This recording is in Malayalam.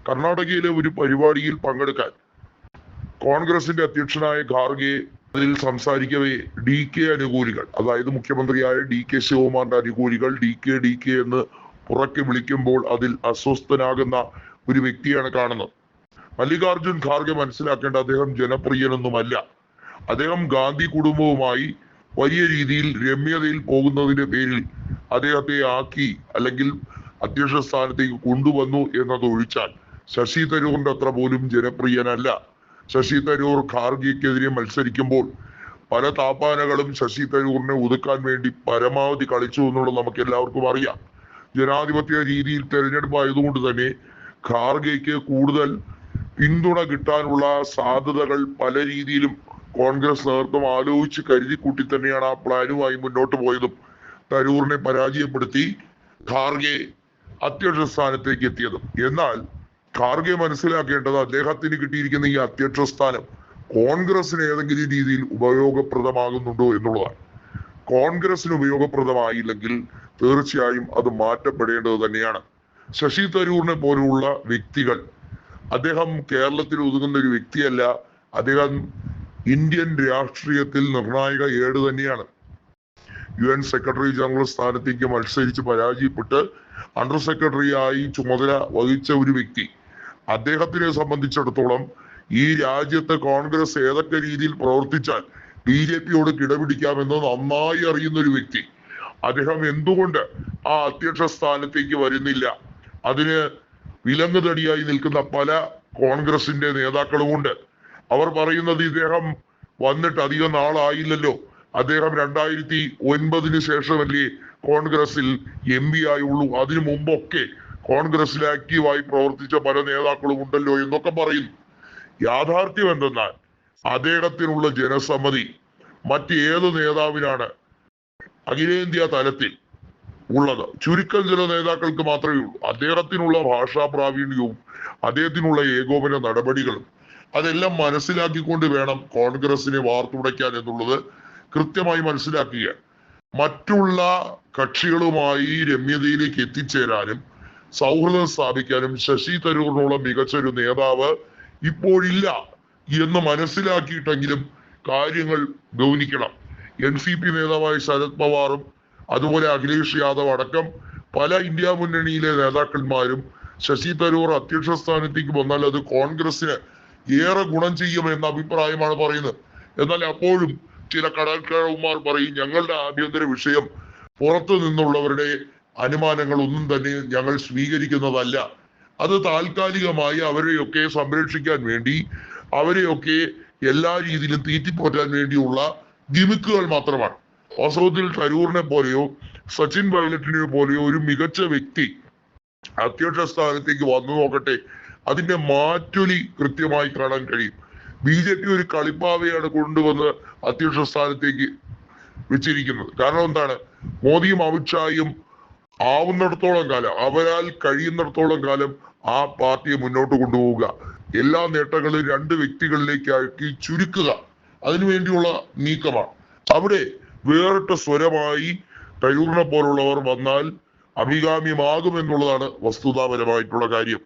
കർണാടകയിലെ ഒരു പരിപാടിയിൽ പങ്കെടുക്കാൻ കോൺഗ്രസിന്റെ അധ്യക്ഷനായ ഖാർഗെ അതിൽ സംസാരിക്കവേ ഡി കെ അനുകൂലികൾ, അതായത് മുഖ്യമന്ത്രിയായ ഡി കെ ശിവകുമാറിന്റെ അനുകൂലികൾ ഡി കെ എന്ന് ഉറക്കെ വിളിക്കുമ്പോൾ അതിൽ അസ്വസ്ഥനാകുന്ന ഒരു വ്യക്തിയാണ് കാണുന്നത്. മല്ലികാർജുൻ ഖാർഗെ മനസ്സിലാക്കേണ്ട അദ്ദേഹം ജനപ്രിയനൊന്നുമല്ല. അദ്ദേഹം ഗാന്ധി കുടുംബവുമായി വലിയ രീതിയിൽ രമ്യതയിൽ പോകുന്നതിന്റെ പേരിൽ അദ്ദേഹത്തെ ആക്കി അല്ലെങ്കിൽ അധ്യക്ഷ സ്ഥാനത്തേക്ക് കൊണ്ടുവന്നു എന്നത് ഒഴിച്ചാൽ ശശി തരൂറിന്റെ അത്ര പോലും ജനപ്രിയനല്ല. ശശി തരൂർ ഖാർഗെക്കെതിരെ മത്സരിക്കുമ്പോൾ പല താപ്പാനകളും ശശി തരൂറിനെ ഒതുക്കാൻ വേണ്ടി പരമാവധി കളിച്ചു എന്നുള്ളത് നമുക്ക് എല്ലാവർക്കും അറിയാം. ജനാധിപത്യ രീതിയിൽ തെരഞ്ഞെടുപ്പായതുകൊണ്ട് തന്നെ ഖാർഗെക്ക് കൂടുതൽ പിന്തുണ കിട്ടാനുള്ള സാധ്യതകൾ പല രീതിയിലും കോൺഗ്രസ് നേതൃത്വം ആലോചിച്ച് കരുതിക്കൂട്ടി തന്നെയാണ് ആ പ്ലാനുമായി മുന്നോട്ട് പോയതും തരൂറിനെ പരാജയപ്പെടുത്തി ഖാർഗെ അധ്യക്ഷ സ്ഥാനത്തേക്ക് എത്തിയതും. എന്നാൽ ഖാർഗെ മനസ്സിലാക്കേണ്ടത് അദ്ദേഹത്തിന് കിട്ടിയിരിക്കുന്ന ഈ അധ്യക്ഷ സ്ഥാനം കോൺഗ്രസിന് ഏതെങ്കിലും രീതിയിൽ ഉപയോഗപ്രദമാകുന്നുണ്ടോ എന്നുള്ളതാണ്. കോൺഗ്രസിന് ഉപയോഗപ്രദമായില്ലെങ്കിൽ തീർച്ചയായും അത് മാറ്റപ്പെടേണ്ടത് തന്നെയാണ്. ശശി തരൂറിനെ പോലുള്ള വ്യക്തികൾ, അദ്ദേഹം കേരളത്തിൽ ഒതുങ്ങുന്ന ഒരു വ്യക്തിയല്ല. അദ്ദേഹം ഇന്ത്യൻ രാഷ്ട്രീയത്തിൽ നിർണായക ഏട് തന്നെയാണ്. UN സെക്രട്ടറി ജനറൽ സ്ഥാനത്തേക്ക് മത്സരിച്ച് പരാജയപ്പെട്ട് അണ്ടർ സെക്രട്ടറി ആയി ചുമതല വഹിച്ച ഒരു വ്യക്തി. അദ്ദേഹത്തിനെ സംബന്ധിച്ചിടത്തോളം ഈ രാജ്യത്ത് കോൺഗ്രസ് ഏതൊക്കെ രീതിയിൽ പ്രവർത്തിച്ചാൽ BJP-യോട് കിടപിടിക്കാമെന്ന് നന്നായി അറിയുന്ന ഒരു വ്യക്തി. അദ്ദേഹം എന്തുകൊണ്ട് ആ അധ്യക്ഷ സ്ഥാനത്തേക്ക് വരുന്നില്ല? അതിന് വിലങ്ങുതടിയായി നിൽക്കുന്ന പല കോൺഗ്രസിന്റെ നേതാക്കളുമുണ്ട്. അവർ പറയുന്നത് ഇദ്ദേഹം വന്നിട്ട് അധികം നാളായില്ലല്ലോ, അദ്ദേഹം 2009 ശേഷമല്ലേ കോൺഗ്രസിൽ MP ആയുള്ളൂ, അതിനു മുമ്പൊക്കെ കോൺഗ്രസിൽ ആക്റ്റീവായി പ്രവർത്തിച്ച പല നേതാക്കളും ഉണ്ടല്ലോ എന്നൊക്കെ പറയുന്നു. യാഥാർത്ഥ്യം എന്തെന്നാൽ അദ്ദേഹത്തിനുള്ള ജനസമ്മതി മറ്റേത് നേതാവിനാണ് അഖിലേന്ത്യാ തലത്തിൽ ഉള്ളത്? ചുരുക്കം ചില നേതാക്കൾക്ക് മാത്രമേ ഉള്ളൂ. അദ്ദേഹത്തിനുള്ള ഭാഷാ പ്രാവീണ്യവും അദ്ദേഹത്തിനുള്ള ഏകോപന നടപടികളും അതെല്ലാം മനസ്സിലാക്കിക്കൊണ്ട് വേണം കോൺഗ്രസിനെ വാർത്തുടയ്ക്കാൻ എന്നുള്ളത് കൃത്യമായി മനസ്സിലാക്കുക. മറ്റുള്ള കക്ഷികളുമായി രമ്യതയിലേക്ക് എത്തിച്ചേരാനും സൗഹൃദം സ്ഥാപിക്കാനും ശശി തരൂറിനുള്ള മികച്ചൊരു നേതാവ് ഇപ്പോഴില്ല എന്ന് മനസ്സിലാക്കിയിട്ടെങ്കിലും കാര്യങ്ങൾ ഗൗനിക്കണം. NCP നേതാവായ ശരത് പവാറും അതുപോലെ അഖിലേഷ് യാദവ് അടക്കം പല ഇന്ത്യ മുന്നണിയിലെ നേതാക്കന്മാരും ശശി തരൂർ അധ്യക്ഷ സ്ഥാനത്തേക്ക് വന്നാൽ അത് കോൺഗ്രസിന് ഏറെ ഗുണം ചെയ്യും എന്ന അഭിപ്രായമാണ് പറയുന്നത്. എന്നാൽ അപ്പോഴും ചില കടൽക്കാരന്മാർ പറയും ഞങ്ങളുടെ ആഭ്യന്തര വിഷയം പുറത്തു നിന്നുള്ളവരുടെ അനുമാനങ്ങൾ ഒന്നും തന്നെ ഞങ്ങൾ സ്വീകരിക്കുന്നതല്ല, അത് താൽക്കാലികമായി അവരെയൊക്കെ സംരക്ഷിക്കാൻ വേണ്ടി അവരെയൊക്കെ എല്ലാ രീതിയിലും തീറ്റിപ്പോറ്റാൻ വേണ്ടിയുള്ള ഗിമിക്കുകൾ മാത്രമാണ്. വാസ്തവത്തിൽ തരൂറിനെ പോലെയോ സച്ചിൻ പൈലറ്റിനെ പോലെയോ ഒരു മികച്ച വ്യക്തി അധ്യക്ഷ സ്ഥാനത്തേക്ക് വന്നു നോക്കട്ടെ, അതിന്റെ മാറ്റൊലി കൃത്യമായി കാണാൻ കഴിയും. BJP ഒരു കളിപ്പാവയാണ് കൊണ്ടുവന്ന് അധ്യക്ഷ സ്ഥാനത്തേക്ക് വെച്ചിരിക്കുന്നത്. കാരണം എന്താണ്? മോദിയും അമിത്ഷായും ആവുന്നിടത്തോളം കാലം, അവരാൽ കഴിയുന്നിടത്തോളം കാലം ആ പാർട്ടിയെ മുന്നോട്ട് കൊണ്ടുപോവുക, എല്ലാ നേട്ടങ്ങളും 2 വ്യക്തികളിലേക്കാക്കി ചുരുക്കുക, അതിനുവേണ്ടിയുള്ള നീക്കമാണ്. അവിടെ വേറിട്ട സ്വരമായി തരൂറിനെ പോലുള്ളവർ വന്നാൽ അഭികാമ്യമാകുമെന്നുള്ളതാണ് വസ്തുതാപരമായിട്ടുള്ള കാര്യം.